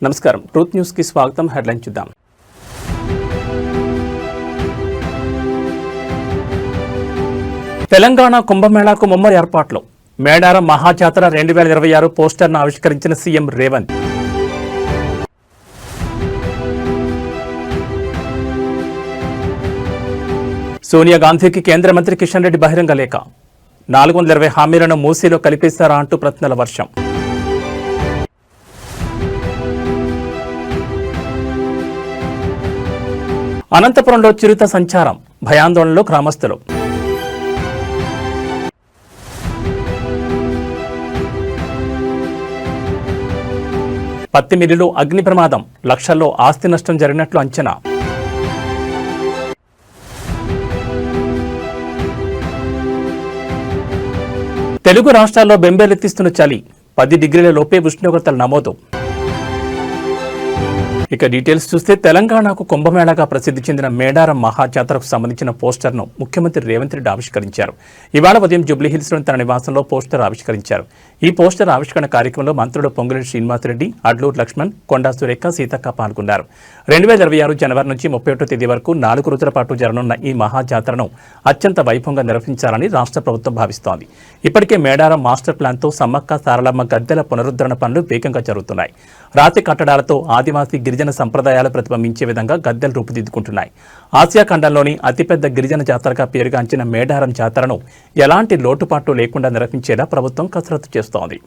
నమస్కారం truth news కి స్వాగతం. హెడ్లైన్ చూద్దాం. తెలంగాణ కుంభమేళాకు ముమ్మడి ఏర్పాట్లు. మేడారం మహాజాతర 2026 పోస్టర్ను ఆవిష్కరించిన సీఎం రేవంత్. సోనియా గాంధీకి కేంద్ర మంత్రి కిషన్ రెడ్డి బహిరంగ లేఖ. 420 హామీలను మూసీలో కలిపేశారా అంటూ ప్రశ్నల వర్షం. అనంతపురంలో చిరుత సంచారం, భయాందోళనలో గ్రామస్తులు. పత్తి మిల్లులో అగ్ని ప్రమాదం, లక్షల్లో ఆస్తి నష్టం జరిగినట్లు అంచనా. తెలుగు రాష్ట్రాల్లో బెంబేలెత్తిస్తున్న చలి, 10 డిగ్రీల లోపే ఉష్ణోగ్రతలు నమోదు. ఇక డీటెయిల్స్ చూస్తే తెలంగాణకు కుంభమేళాగా ప్రసిద్ధి చెందిన మేడారం మహాజాతరకు సంబంధించిన పోస్టర్ను ముఖ్యమంత్రి రేవంత్ రెడ్డి ఆవిష్కరించారు. ఇవాళ ఉదయం జూబ్లీహిల్స్లోని తన నివాసంలో పోస్టర్ ఆవిష్కరించారు. ఈ పోస్టర్ ఆవిష్కరణ కార్యక్రమంలో మంత్రులు పొంగులేటి శ్రీనివాసరెడ్డి, అడ్లూరు లక్ష్మణ్, కొండా సురేఖ, సీతక్క పాల్గొన్నారు. 2026 జనవరి నుంచి 31 తేదీ వరకు 4 రోజుల పాటు జరగనున్న ఈ మహాజాతరను అత్యంత వైభవంగా నిర్వహించాలని రాష్ట్ర ప్రభుత్వం భావిస్తోంది. ఇప్పటికే మేడారం మాస్టర్ ప్లాన్తో సమ్మక్క సారలమ్మ గద్దెల పునరుద్ధరణ పనులు వేగంగా జరుగుతున్నాయి. రాతి కట్టడాలతో ఆదివాసీ గిరిజన సంప్రదాయాలు ప్రతిబింబించే విధంగా గద్దెలు రూపుదిద్దుకుంటున్నాయి. ఆసియా ఖండంలోని అతిపెద్ద గిరిజన జాతరగా పేరుగాంచిన మేడారం జాతరను ఎలాంటి లోటుపాట్లు లేకుండా నిర్వహించేలా ప్రభుత్వం కసరత్తు చేస్తోంది.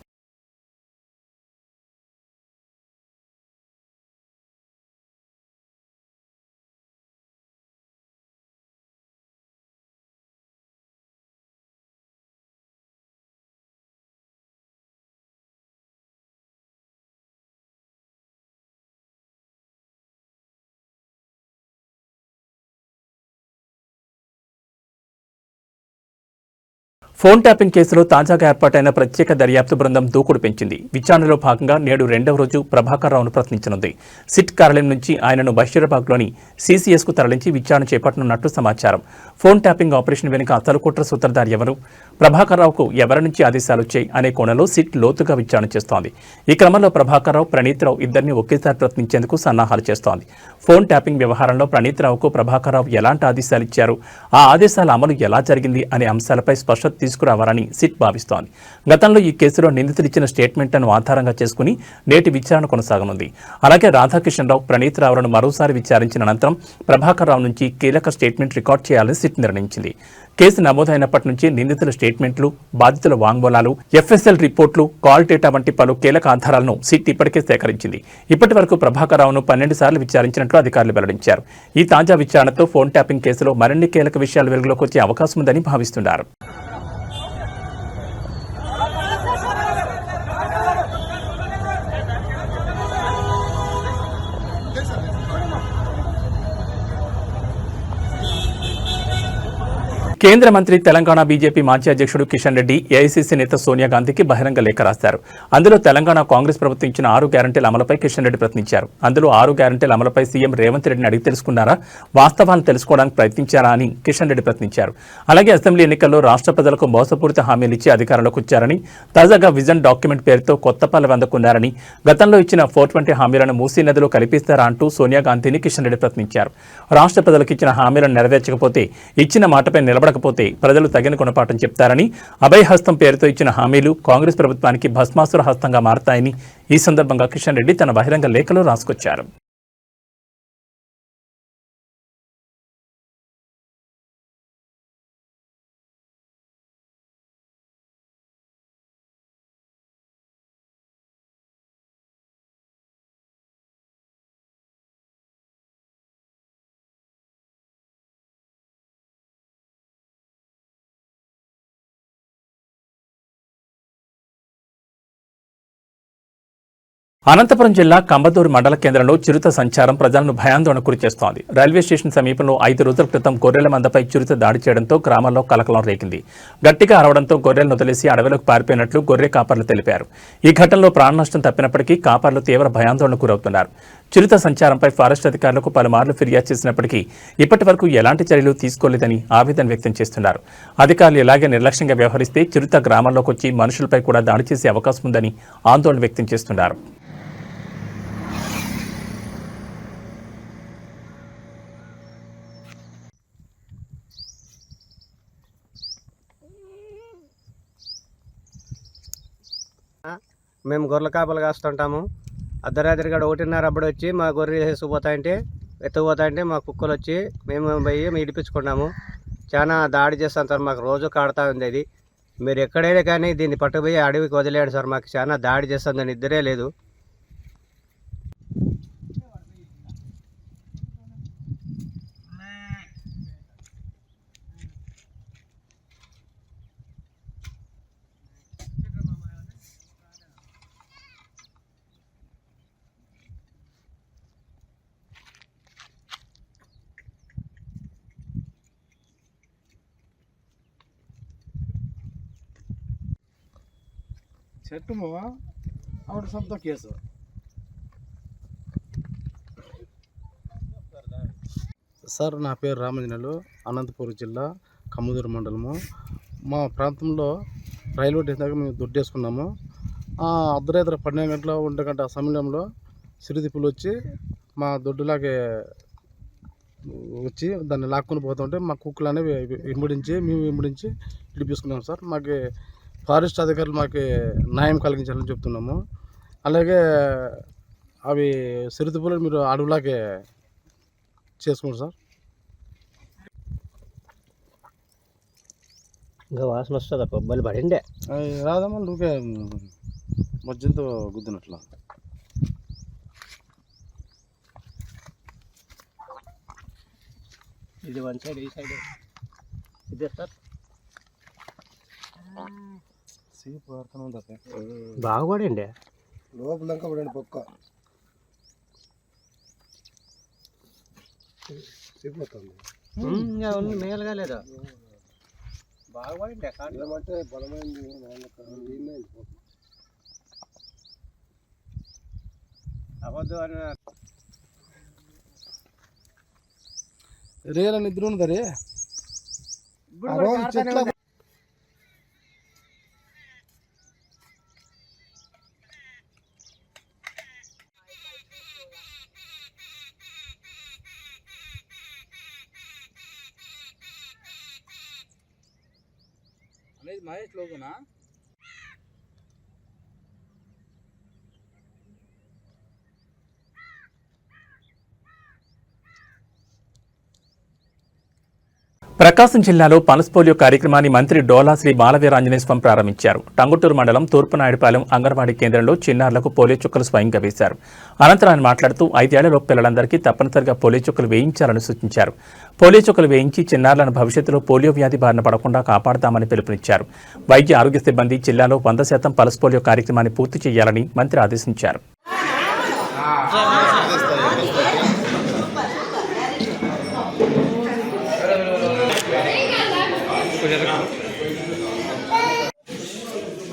ఫోన్ ట్యాపింగ్ కేసులో తాజాగా ఏర్పాటైన ప్రత్యేక దర్యాప్తు బృందం దూకుడు పెంచింది. విచారణలో భాగంగా నేడు 2వ రోజు ప్రభాకర్ రావును ప్రశ్నించనుంది. సిట్ కార్యాలయం నుంచి ఆయనను బషీరాబాద్లోని సీసీఎస్కు తరలించి విచారణ చేపట్టనున్నట్లు సమాచారం. ఫోన్ ట్యాపింగ్ ఆపరేషన్ వెనుక అసలు కుట్ర సూత్రధారి ఎవరు, ప్రభాకర్ రావుకు ఎవరి నుంచి ఆదేశాలు వచ్చాయి అనే కోణంలో సిట్ లోతుగా విచారణ చేస్తోంది. ఈ క్రమంలో ప్రభాకర్ రావు, ప్రణీత్ రావు ఇద్దరిని ఒకేసారి ప్రశ్నించేందుకు సన్నాహాలు చేస్తోంది. ఫోన్ ట్యాపింగ్ వ్యవహారంలో ప్రణీత్ రావుకు ప్రభాకర్ రావు ఎలాంటి ఆదేశాలు ఇచ్చారు, ఆ ఆదేశాల అమలు ఎలా జరిగింది అనే అంశాలపై స్పష్టత తీసుకురావాలని సిట్ భావిస్తోంది. గతంలో ఈ కేసులో నిందితులు ఇచ్చిన స్టేట్మెంట్లను ఆధారంగా చేసుకుని నేటి విచారణ కొనసాగనుంది. అలాగే రాధాకిషన్ రావు, ప్రణీత్ రావులను మరోసారి విచారించిన అనంతరం ప్రభాకర్ రావు నుంచి కీలక స్టేట్మెంట్ రికార్డ్ చేయాలని సిట్ నిర్ణయించింది. కేసు నమోదైనప్పటి నుంచి నిందితుల స్టేట్మెంట్లు, బాధితుల వాంగ్మూలాలు, ఎఫ్ఎస్ఎల్ రిపోర్టులు, కాల్ డేటా వంటి పలు కీలక ఆధారాలను సిట్ ఇప్పటికే సేకరించింది. ఇప్పటి వరకు ప్రభాకర్ రావును 12 సార్లు విచారించినట్లు అధికారులు వెల్లడించారు. ఈ తాజా విచారణతో ఫోన్ ట్యాపింగ్ కేసులో మరిన్ని కీలక విషయాలు వెలుగులోకి వచ్చే అవకాశం ఉందని భావిస్తున్నారు. కేంద్ర మంత్రి, తెలంగాణ బీజేపీ మాజీ అధ్యక్షుడు కిషన్ రెడ్డి ఏఐసీసీ నేత సోనియా గాంధీకి బహిరంగ లేఖ రాశారు. అందులో తెలంగాణ కాంగ్రెస్ ప్రభుత్వం ఇచ్చిన 6 గ్యారంటీల అమలుపై కిషన్ రెడ్డి ప్రశ్నించారు. అందులో 6 గ్యారంటీల అమలుపై సీఎం రేవంత్ రెడ్డిని అడిగి తెలుసుకున్నారా, వాస్తవాలను తెలుసుకోవడానికి ప్రయత్నించారా అని కిషన్ రెడ్డి ప్రశ్నించారు. అలాగే అసెంబ్లీ ఎన్నికల్లో రాష్ట్ర ప్రజలకు మోసపూరిత హామీలు ఇచ్చి అధికారంలోకి వచ్చారని, తాజాగా విజన్ డాక్యుమెంట్ పేరుతో కొత్త పల్లవి అందుకున్నారని, గతంలో ఇచ్చిన 420 హామీలను మూసీ నదిలో కలిపిస్తారా అంటూ సోనియా గాంధీని కిషన్ రెడ్డి ప్రశ్నించారు. రాష్ట్ర ప్రజలకు ఇచ్చిన హామీలను నెరవేర్చకపోతే, ఇచ్చిన మాటపై నిలబడకపోతే ప్రజలు తగిన గుణపాఠం చెప్తారని, అభయహస్తం పేరుతో ఇచ్చిన హామీలు కాంగ్రెస్ ప్రభుత్వానికి భస్మాసుర హస్తంగా మారతాయని ఈ సందర్భంగా కిషన్ రెడ్డి తన బహిరంగ లేఖలో రాసుకొచ్చారు. అనంతపురం జిల్లా కంబదూరు మండల కేంద్రంలో చిరుత సంచారం ప్రజలను భయాందోళనకు గురిచేస్తోంది. రైల్వే స్టేషన్ సమీపంలో 5 రోజుల క్రితం గొర్రెల మందపై చిరుత దాడి చేయడంతో గ్రామాల్లో కలకలం రేగింది. గట్టిగా అరవడంతో గొర్రెలను వదిలేసి అడవిలోకి పారిపోయినట్లు గొర్రె కాపర్లు తెలిపారు. ఈ ఘటనలో ప్రాణ నష్టం తప్పినప్పటికీ కాపర్లు తీవ్ర భయాందోళనకు గురవుతున్నారు. చిరుత సంచారంపై ఫారెస్ట్ అధికారులకు పలుమార్లు ఫిర్యాదు చేసినప్పటికీ ఇప్పటి వరకు ఎలాంటి చర్యలు తీసుకోలేదని ఆవేదన వ్యక్తం చేస్తున్నారు. అధికారులు ఇలాగే నిర్లక్ష్యంగా వ్యవహరిస్తే చిరుత గ్రామాల్లోకి వచ్చి మనుషులపై కూడా దాడి చేసే అవకాశం ఉందని ఆందోళన వ్యక్తం చేస్తున్నారు. మేము గొర్రెల కాపలు కాస్తుంటాము. అర్ధరాత్రి గడ 1:30 అప్పుడు వచ్చి మా గొర్రె వేసుకుపోతాయంటే ఎత్తుకుపోతాయంటే మా కుక్కలు వచ్చి మేము పోయి ఇడిపించుకున్నాము. చాలా దాడి చేస్తాం సార్. మాకు రోజు కాడుతూ ఉంది అది. మీరు ఎక్కడైనా కానీ దీన్ని పట్టుకుపోయి అడవికి వదిలేయండి సార్. మాకు చాలా దాడి చేస్తుంది, నిద్రే లేదు. చెట్టు ఆవిడ సొంత కేసు. సార్ నా పేరు రామంజనేయులు, అనంతపురం జిల్లా కమ్మదూరు మండలము. మా ప్రాంతంలో రైల్వే స్టేషన్ దగ్గర మేము దొడ్డేసుకున్నాము. అర్ధరాత్రి 12 గంటల 1 గంట సమయంలో సిరిదిప్పులు వచ్చి మా దొడ్డులాగే వచ్చి దాన్ని లాక్కొని పోతుంటే మా కుక్కలు అనేవి మేము వెంబడించి ఇడిపించుకున్నాం సార్. మాకు ఫారెస్ట్ అధికారులు మాకు న్యాయం కలిగించాలని చెప్తున్నాము. అలాగే అవి సిరిదిప్పులు మీరు అడవులాగే చేసుకోండి సార్. ఇంకా వాసన వస్తుంది, కొబ్బరి పడిండే రాదమ్మా, నువ్వే మధ్యంతో గుద్దినట్లా. ఇది వన్ సైడ్, ఈ సైడ్ ఇదే సార్. సీపు వాడుతూనే ఉంది, బాగా పడిండే లోపలంకా పడండి పక్క ఉంది. మేలుగా లేదా బాగా పడిండే అంటే బలమైంది. అవద్దు అని రేల నిద్ర ఉన్నదా రే చెట్ల అనేది మహేష్ లోగునా. ప్రకాశం జిల్లాలో పల్స్ పోలియో కార్యక్రమాన్ని మంత్రి డోలా శ్రీ బాలవీరాంజనేయ స్వామి ప్రారంభించారు. టంగుటూరు మండలం తూర్పునాయుడుపాలెం అంగన్వాడీ కేంద్రంలో చిన్నారులకు పోలియో చుక్కలు స్వయంగా వేశారు. అనంతరం ఆయన మాట్లాడుతూ 5 ఏళ్లలోపు పిల్లలందరికీ తప్పనిసరిగా పోలియో చుక్కలు వేయించాలని సూచించారు. పోలియో చుక్కలు వేయించి చిన్నారులను భవిష్యత్తులో పోలియో వ్యాధి బారిన పడకుండా కాపాడతామని పిలుపునిచ్చారు. వైద్య ఆరోగ్య సిబ్బంది జిల్లాలో 100% పల్స్ పోలియో కార్యక్రమాన్ని పూర్తి చేయాలని మంత్రి ఆదేశించారు.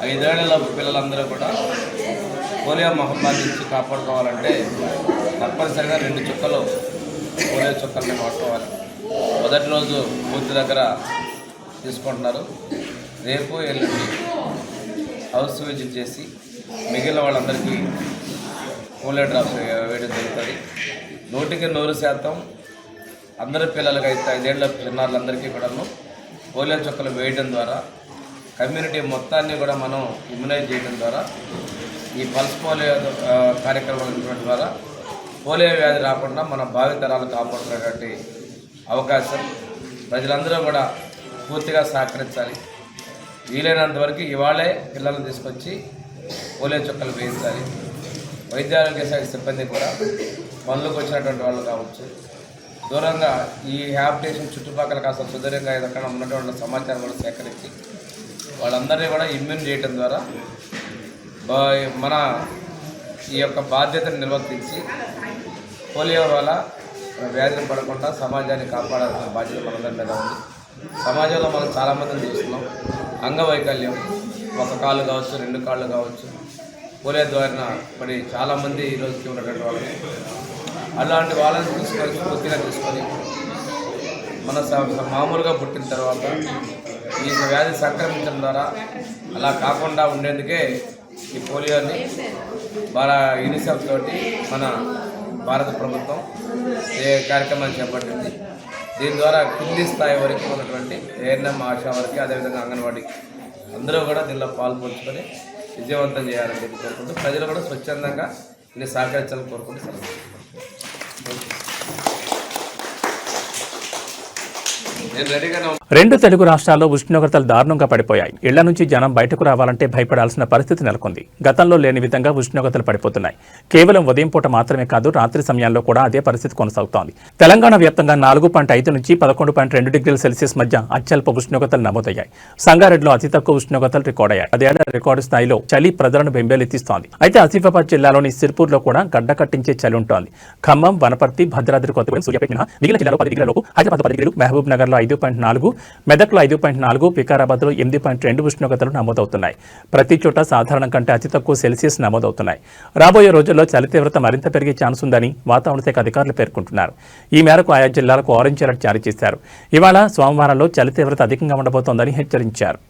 5 ఏళ్లలోపు పిల్లలందరూ కూడా పోలియో మహమ్మారి నుంచి కాపాడుకోవాలంటే తప్పనిసరిగా 2 చుక్కలు పోలియో చుక్కల్ని పట్టుకోవాలి. మొదటి రోజు పూర్తి దగ్గర తీసుకుంటున్నారు. రేపు ఎల్లుండి హౌస్ విజిట్ చేసి మిగిలిన వాళ్ళందరికీ పోలియో డ్రాప్స్ వేయడం జరుగుతుంది. 100% అందరి పిల్లలకి అయితే 5 ఏళ్ల చిన్నారులందరికీ కూడాను పోలియో చుక్కలు వేయడం ద్వారా కమ్యూనిటీ మొత్తాన్ని కూడా మనం ఇమ్యునైజ్ చేయడం ద్వారా ఈ పల్స్ పోలియో కార్యక్రమాల ద్వారా పోలియో వ్యాధి రాకుండా మన భావితరాలు కాపాడుకునేటువంటి అవకాశం ప్రజలందరూ కూడా పూర్తిగా సహకరించాలి. వీలైనంత వరకు ఇవాళే పిల్లలను తీసుకొచ్చి పోలియో చుక్కలు వేయించాలి. వైద్య ఆరోగ్య శాఖ సిబ్బంది కూడా పనులకు వచ్చినటువంటి వాళ్ళు కావచ్చు, దూరంగా ఈ హ్యాబిటేషన్ చుట్టుపక్కల కాస్త సుదీర్ఘంగా ఎక్కడ ఉన్నటువంటి సమాచారం కూడా సేకరించి వాళ్ళందరినీ కూడా ఇమ్యూన్ చేయడం ద్వారా మన ఈ యొక్క బాధ్యతను నిర్వర్తించి పోలియో వల్ల వ్యాధిని పడకుండా సమాజాన్ని కాపాడాల్సిన బాధ్యత మనందరి మీద ఉంది. సమాజంలో మనం చాలామందిని చూస్తున్నాం. అంగవైకల్యం, 1 కాళ్ళు కావచ్చు, 2 కాళ్ళు కావచ్చు, పోలియో ద్వారా పడి చాలామంది ఈరోజుకి ఉన్నటువంటి వాళ్ళు. అలాంటి వాళ్ళని తీసుకొని పూర్తిగా తీసుకొని మన మామూలుగా పుట్టిన తర్వాత ఈ వ్యాధి సంక్రమించడం ద్వారా అలా కాకుండా ఉండేందుకే ఈ పోలియోని యూనిసెఫ్ తోటి మన భారత ప్రభుత్వం కార్యక్రమాన్ని చేపట్టింది. దీని ద్వారా కింది స్థాయి వరకు ఉన్నటువంటి ఏఎన్ఎం, ఆశా వరకు, అదేవిధంగా అంగన్వాడీ అందరూ కూడా దీనిలో పాల్పంచుకొని విజయవంతం చేయాలని చెప్పి కోరుకుంటూ ప్రజలు కూడా స్వచ్ఛందంగా దీన్ని సహకరించాలని కోరుకుంటూ సెలవు. నేను రెడీగానే ఉన్నాను. రెండు తెలుగు రాష్ట్రాల్లో ఉష్ణోగ్రతలు దారుణంగా పడిపోయాయి. ఇళ్ల నుంచి జనం బయటకు రావాలంటే భయపడాల్సిన పరిస్థితి నెలకొంది. గతంలో లేని విధంగా ఉష్ణోగ్రతలు పడిపోతున్నాయి. కేవలం ఉదయం పూట మాత్రమే కాదు, రాత్రి సమయాల్లో కూడా అదే పరిస్థితి కొనసాగుతోంది. తెలంగాణ వ్యాప్తంగా 4.5 నుంచి 11.2 డిగ్రీల సెల్సియస్ మధ్య అత్యల్ప ఉష్ణోగ్రతలు నమోదయ్యాయి. సంగారెడ్డిలో అతి తక్కువ ఉష్ణోగ్రతలు రికార్డయ్యాయి. 10 ఏళ్ల రికార్డు స్థాయిలో చలి ప్రజలను బెంబేలెత్తిస్తోంది. అయితే ఆసిఫాబాద్ జిల్లాలోని సిర్పూర్లో కూడా గడ్డ కట్టించే చలి ఉంటోంది. ఖమ్మం, వనపర్తి, భద్రాద్రి కొత్తగూడెం, సూర్యాపేట మిగిలిన జిల్లాలో 10 డిగ్రీల లోపు, హైదరాబాద్ 10 డిగ్రీలు, మహబూబ్ నగర్లో 5.4, మెదక్లో 5.4, వికారాబాద్లో 8.2 ఉష్ణోగ్రతలు నమోదవుతున్నాయి. ప్రతి చోట సాధారణం కంటే అతి తక్కువ సెల్సియస్ నమోదవుతున్నాయి. రాబోయే రోజుల్లో చలి తీవ్రత మరింత పెరిగే ఛాన్స్ ఉందని వాతావరణ శాఖ అధికారులు పేర్కొంటున్నారు. ఈ మేరకు ఆయా జిల్లాలకు ఆరెంజ్ అలర్ట్ జారీ చేశారు. ఇవాళ సోమవారంలో చలి తీవ్రత అధికంగా ఉండబోతోందని హెచ్చరించారు.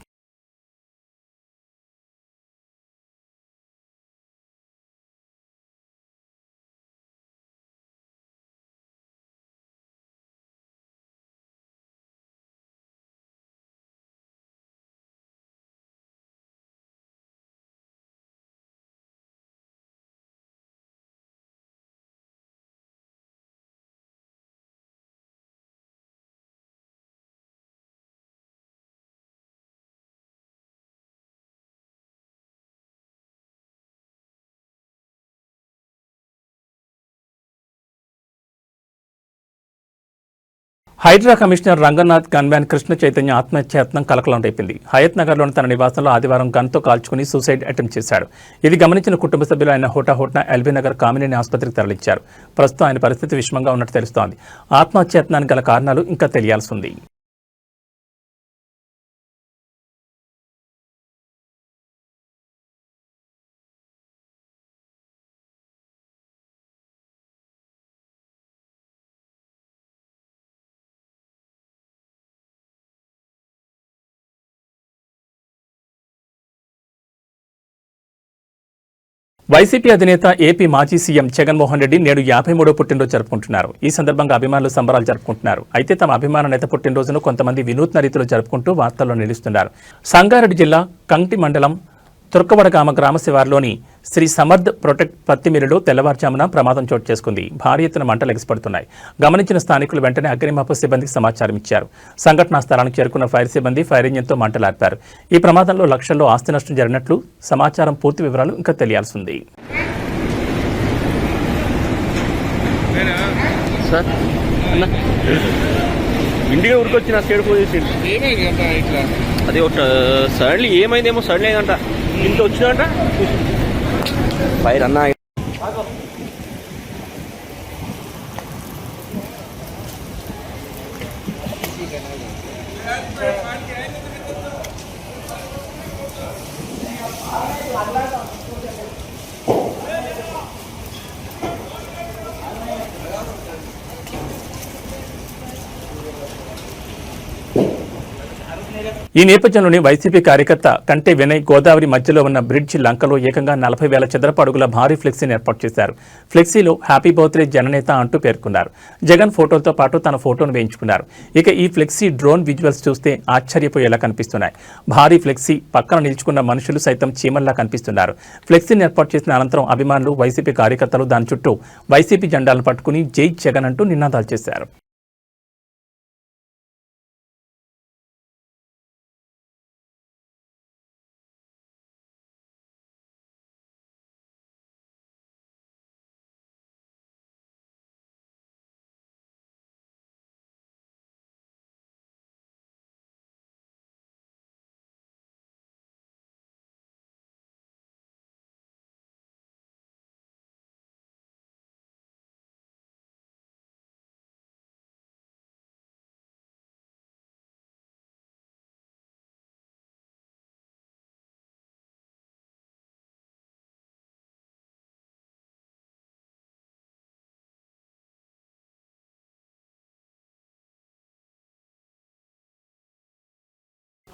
హైడ్రా కమిషనర్ రంగనాథ్ గన్మ్యాన్ కృష్ణ చైతన్య ఆత్మహత్యాయత్నం కలకలం రేపింది. హయత్ నగర్లోని తన నివాసంలో ఆదివారం గన్తో కాల్చుకుని సూసైడ్ అటెంప్ట్ చేశాడు. ఇది గమనించిన కుటుంబ సభ్యులు ఆయన హోటాహోట్న ఎల్బీ నగర్ కామినేని ఆసుపత్రికి తరలించారు. ప్రస్తుతం ఆయన పరిస్థితి విషమంగా ఉన్నట్టు తెలుస్తోంది. ఆత్మహత్యాయత్నానికి గల కారణాలు ఇంకా తెలియాల్సి ఉంది. వైసీపీ అధినేత ఏపీ మాజీ సీఎం జగన్మోహన్ రెడ్డి నేడు 53వ పుట్టినరోజు జరుపుకుంటున్నారు. ఈ సందర్భంగా అభిమానులు సంబరాలు జరుపుకుంటున్నారు. అయితే తమ అభిమాన నేత పుట్టినరోజును కొంతమంది వినూత్న రీతిలో జరుపుకుంటూ వార్తల్లో నిలుస్తున్నారు. సంగారెడ్డి జిల్లా కంటి మండలం తుర్కవడగామ గ్రామ శివారులోని శ్రీ సమర్థ్ ప్రొటెక్ట్ పత్తి మిల్లులో తెల్లవారుజామున ప్రమాదం చోటు చేసుకుంది. భారీ ఎత్తున మంటలు ఎగిసిపడుతున్నాయి. గమనించిన స్థానికులు వెంటనే అగ్నిమాపక సిబ్బందికి సమాచారం ఇచ్చారు. సంఘటనా స్థలానికి చేరుకున్న ఫైర్ సిబ్బంది ఫైర్ ఇంజిన్తో మంటలార్పారు. ఈ ప్రమాదంలో లక్షల్లో ఆస్తి నష్టం జరిగినట్లు సమాచారం. పూర్తి వివరాలు ఇంకా తెలియాల్సి ఉంది. ఇండిగా ఉరికొచ్చిన స్టేట్ పోలీస్ అది ఒక సడన్లీ ఏమైందేమో సడన్లీ అయిందంట. ఇంత వచ్చిందంట ఫైర్ అన్నా. ఈ నేపథ్యంలోనే వైసీపీ కార్యకర్త కంటే వినయ్ గోదావరి మధ్యలో ఉన్న బ్రిడ్జి లంకలో ఏకంగా 40,000 చదరపు అడుగుల భారీ ఫ్లెక్సీని ఏర్పాటు చేశారు. ఫ్లెక్సీలో హ్యాపీ బర్త్డే జననేత అంటూ పేర్కొన్నారు. జగన్ ఫోటోలతో పాటు తన ఫోటోను వేయించుకున్నారు. ఇక ఈ ఫ్లెక్సీ డ్రోన్ విజువల్స్ చూస్తే ఆశ్చర్యపోయేలా కనిపిస్తున్నాయి. భారీ ఫ్లెక్సీ పక్కన నిల్చుకున్న మనుషులు సైతం చీమల్లా కనిపిస్తున్నారు. ఫ్లెక్సీని ఏర్పాటు చేసిన అనంతరం అభిమానులు, వైసీపీ కార్యకర్తలు దాని చుట్టూ వైసీపీ జెండాలను పట్టుకుని జై జగన్ అంటూ నినాదాలు చేశారు.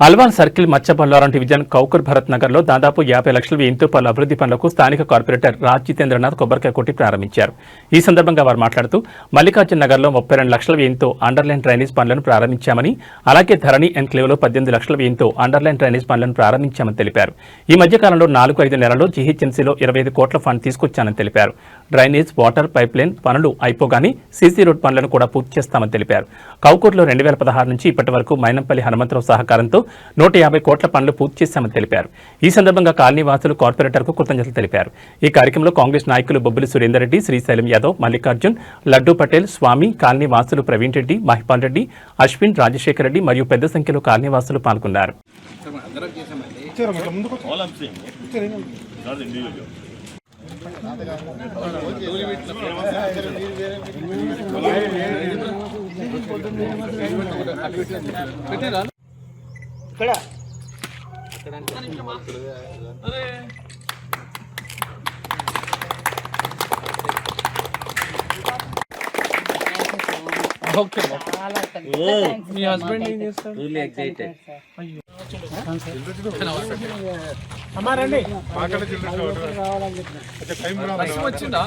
అల్వాల్ సర్కిల్ మచ్చబల్లారం డివిజన్ కౌకర్ భరత్ నగర్లో దాదాపు 50 లక్షల వ్యయంతో పలు అభివృద్ధి పనులకు స్థానిక కార్పొరేటర్ రాజ్ జితేంద్రనాథ్ కొబ్బరికాయ కొట్టి ప్రారంభించారు. ఈ సందర్భంగా వారు మాట్లాడుతూ మల్లికార్జున నగర్లో 32 లక్షల వ్యయంతో అండర్లైన్ డ్రైనేజ్ పనులను ప్రారంభించామని, అలాగే ధరణి ఎన్క్లేవ్లో 18 లక్షల వ్యయంతో అండర్లైన్ డ్రైనేజ్ పనులను ప్రారంభించామని తెలిపారు. ఈ మధ్యకాలంలో 4-5 నెలల్లో జీహెచ్ఎంసీలో 25 కోట్ల ఫండ్ తీసుకొచ్చానని తెలిపారు. డ్రైనేజ్, వాటర్ పైప్లైన్ పనులు అయిపోగానే సీసీ రోడ్ పనులను కూడా పూర్తి చేస్తామని తెలిపారు. కౌకూర్లో 2016 నుంచి ఇప్పటి వరకు మైనంపల్లి హనుమంతరావు సహకారంతో 150 కోట్ల పనులు పూర్తి చేశామని తెలిపారు. ఈ సందర్భంగా కాలనీ వాసులు కార్పొరేటర్కు కృతజ్ఞతలు తెలిపారు. ఈ కార్యక్రమంలో కాంగ్రెస్ నాయకులు బొబ్బిలి సురేందర్ రెడ్డి, శ్రీశైలం యాదవ్, మల్లికార్జున్, లడ్డూ పటేల్, స్వామి, కాలనీ వాసులు ప్రవీణ్ రెడ్డి, మహిపాల్ రెడ్డి, అశ్విన్, రాజశేఖర్ రెడ్డి మరియు పెద్ద సంఖ్యలో కాలనీ వాసులు పాల్గొన్నారు. మీ హస్బెండ్ ఏం చేస్తారు? వచ్చిందా?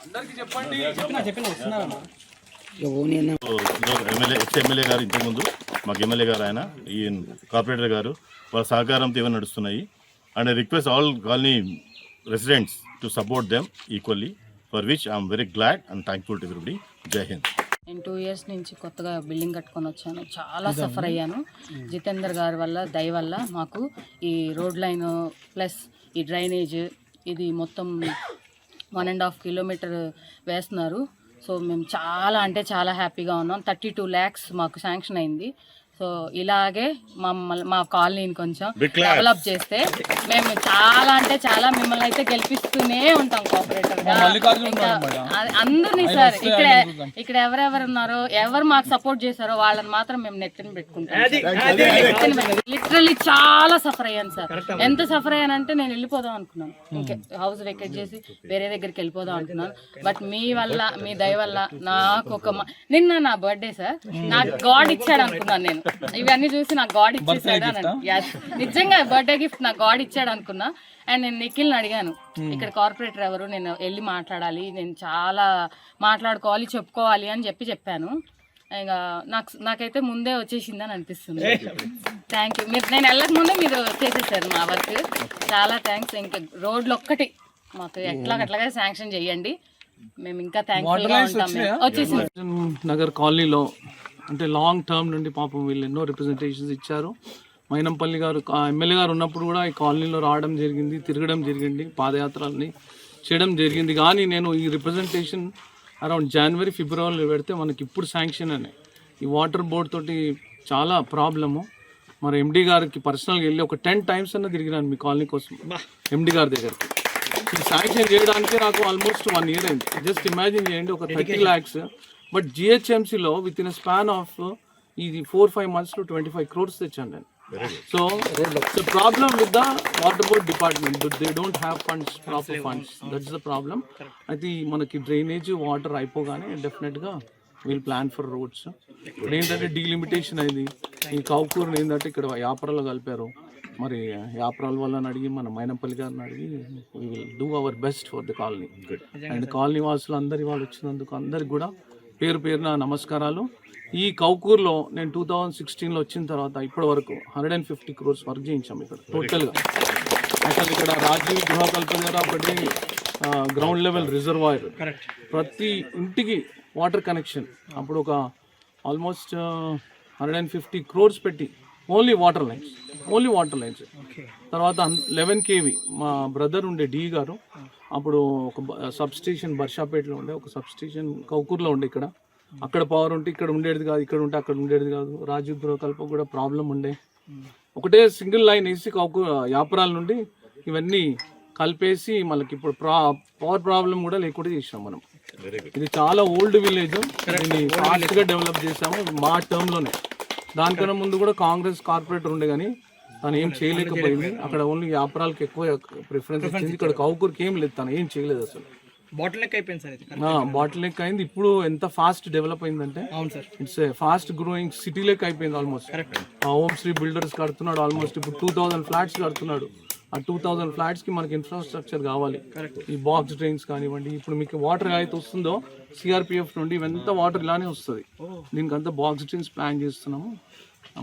అందరికి చెప్పండి. ఎమ్మెల్యే గారు ఇంతకుముందు మాకు ఎమ్మెల్యే గారు ఆయన ఈ కార్పొరేటర్ గారు వాళ్ళ సహకారంతో ఇవన్నీ నడుస్తున్నాయి. And I request all colony residents to support them equally, for which I'm very glad and thankful to everybody. జై హింద్. నేను 2 ఇయర్స్ నుంచి కొత్తగా బిల్డింగ్ కట్టుకొని వచ్చాను. చాలా సఫర్ అయ్యాను. జితేందర్ గారి వల్ల, దయ వల్ల మాకు ఈ రోడ్ లైన్ ప్లస్ ఈ డ్రైనేజ్ ఇది మొత్తం 1.5 కిలోమీటర్ వేస్తున్నారు. సో మేము చాలా అంటే చాలా హ్యాపీగా ఉన్నాం. 32 lakhs మాకు శాంక్షన్ అయింది. సో ఇలాగే మా కాలనీని కొంచెం డెవలప్ చేస్తే మేము చాలా అంటే చాలా మిమ్మల్ని అయితే గెలిపిస్తూనే ఉంటాం కోఆపరేటర్గా. అందరినీ సార్ ఇక్కడ ఎవరెవరు ఉన్నారో, ఎవరు మాకు సపోర్ట్ చేశారో వాళ్ళని మాత్రం మేము నెత్తిన పెట్టుకుంటాం. లిటరల్లీ చాలా సఫర్ అయ్యాను సార్. ఎంత సఫర్ అయ్యానంటే నేను వెళ్ళిపోదాం అనుకున్నాను. ఇంకా హౌస్ వెకేట్ చేసి వేరే దగ్గరికి వెళ్ళిపోదాం అనుకున్నాను. బట్ మీ వల్ల, మీ దయ వల్ల నాకు నిన్న నా బర్త్డే సార్, నాకు గాడ్ ఇచ్చాడు అనుకున్నాను. నేను ఇవన్నీ చూసి నాకు గాడ్ ఇచ్చేసాడు అని, నిజంగా బర్త్డే గిఫ్ట్ నాకు గాడ్ ఇచ్చాడు అనుకున్నా. అండ్ నేను నిఖిల్ని అడిగాను, ఇక్కడ కార్పొరేటర్ ఎవరు, నేను వెళ్ళి మాట్లాడాలి, నేను చాలా మాట్లాడుకోవాలి, చెప్పుకోవాలి అని చెప్పాను. ఇంకా నాకైతే ముందే వచ్చేసిందని అనిపిస్తుంది. Thank you. నేను వెళ్ళక ముందే మీరు చేసేసారు మా వర్క్. చాలా థ్యాంక్స్. ఇంకా రోడ్లు ఒక్కటి మాకు ఎట్లాగట్లాగా శాంక్షన్ చేయండి. మేము ఇంకా థ్యాంక్ఫుల్గా ఉంటాం. వచ్చేసింది నగర్ కాలనీలో అంటే లాంగ్ టర్మ్ నుండి పాపం వీళ్ళు ఎన్నో రిప్రజెంటేషన్స్ ఇచ్చారు. మైనంపల్లి గారు ఎమ్మెల్యే గారు ఉన్నప్పుడు కూడా ఈ కాలనీలో రావడం జరిగింది, తిరగడం జరిగింది, పాదయాత్రల్ని చేయడం జరిగింది. కానీ నేను ఈ రిప్రజెంటేషన్ అరౌండ్ జనవరి, ఫిబ్రవరిలో పెడితే మనకి ఇప్పుడు శాంక్షన్ అని ఈ వాటర్ బోర్డ్ తోటి చాలా ప్రాబ్లము. మరి ఎండి గారికి పర్సనల్గా వెళ్ళి ఒక 10 times అన్న తిరిగినాను మీ కాలనీ కోసం ఎండి గారి దగ్గరికి. ఈ శాంక్షన్ చేయడానికి నాకు ఆల్మోస్ట్ 1 year అయింది. జస్ట్ ఇమాజిన్ చేయండి, ఒక 30 lakhs. బట్ జిహెచ్ఎంసీలో విత్ ఇన్ స్పాన్ ఆఫ్ ఇది 4-5 monthsలో 25 crores తెచ్చాను నేను. So the problem with the water board department, but they don't have funds, proper funds. That's the problem. అయితే మనకి డ్రైనేజ్, వాటర్ అయిపోగానే డెఫినెట్గా వీల్ ప్లాన్ ఫర్ రోడ్స్. ఇప్పుడు ఏంటంటే డీలిమిటేషన్ అయింది. ఈ కౌకూరుని ఏంటంటే ఇక్కడ యాపరాలో కలిపారు. మరి యాపరాల వాళ్ళని అడిగి, మన మైనంపల్లి గారిని అడిగి we will do our best for the colony. And colony వాసులు అందరి వాళ్ళు వచ్చినందుకు అందరికి కూడా పేరు పేరున నమస్కారాలు. ఈ కౌకూర్లో నేను 2016లో వచ్చిన తర్వాత ఇప్పటి వరకు 150 crores వర్క్ చేయించాము ఇక్కడ టోటల్గా. అసలు ఇక్కడ రాజీవ్ గృహకల్పన ద్వారా ఒకటి గ్రౌండ్ లెవెల్ రిజర్వాయర్, ప్రతి ఇంటికి వాటర్ కనెక్షన్. అప్పుడు ఒక ఆల్మోస్ట్ 150 crores పెట్టి ఓన్లీ వాటర్ లైన్స్. తర్వాత 11 kV మా బ్రదర్ ఉండే డి గారు అప్పుడు ఒక సబ్స్టేషన్ బర్షాపేటలో ఉండే, ఒక సబ్స్టేషన్ కౌకూర్లో ఉండే. అక్కడ పవర్ ఉంటే ఇక్కడ ఉండేది కాదు, ఇక్కడ ఉంటే అక్కడ ఉండేది కాదు. రాజీవ్ గృహకల్ప కూడా ప్రాబ్లం ఉండే. ఒకటే సింగిల్ లైన్ వేసి యాపరాల నుండి ఇవన్నీ కలిపేసి మనకి ఇప్పుడు పవర్ ప్రాబ్లం కూడా లేకుండా చేసాం మనం. ఇది చాలా ఓల్డ్ విలేజ్, దీన్ని ఫాస్ట్గా డెవలప్ చేసాము మా టర్మ్లోనే. దానికన్నా ముందు కూడా కాంగ్రెస్ కార్పొరేటర్ ఉండే కానీ తను ఏం చేయలేకపోయింది. అక్కడ ఓన్లీ వ్యాపారాలకు ఎక్కువ ప్రిఫరెన్స్ ఇచ్చింది. ఇక్కడ కౌకూర్కి ఏం లేదు, తను ఏం చేయలేదు అసలు. బాటిల్ నెక్ అయిపోయింది సార్ ఇది. బాటిల్ నెక్ అయింది. ఇప్పుడు ఎంత ఫాస్ట్ డెవలప్ అయిందంటే అవును sir, it's fast growing city లెక్ అయిపోయింది ఆల్మోస్ట్. ఓం శ్రీ బిల్డర్స్ కడుతున్నాడు ఆల్మోస్ట్. ఇప్పుడు 2000 ఫ్లాట్స్ కడుతున్నాడు. ఆ 2000 ఫ్లాట్స్కి మనకి ఇన్ఫ్రాస్ట్రక్చర్ కావాలి. ఈ బాక్స్ డ్రైన్స్ కానివ్వండి, ఇప్పుడు మీకు వాటర్ అయితే వస్తుందో సిఆర్పిఎఫ్ నుండి ఇవంతా వాటర్ ఇలానే వస్తుంది. దీనికి అంతా బాక్స్ డ్రైన్స్ ప్లాన్ చేస్తున్నాము.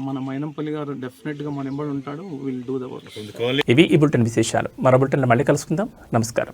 మన మైనంపల్లి గారు డెఫినెట్గా మన ఎంబడి ఉంటాడు. Will do the work. ఇవి ఈ బులెటిన్ విశేషాలు. మరో బులెటిన్లో మళ్ళీ కలుసుకుందాం. నమస్కారం.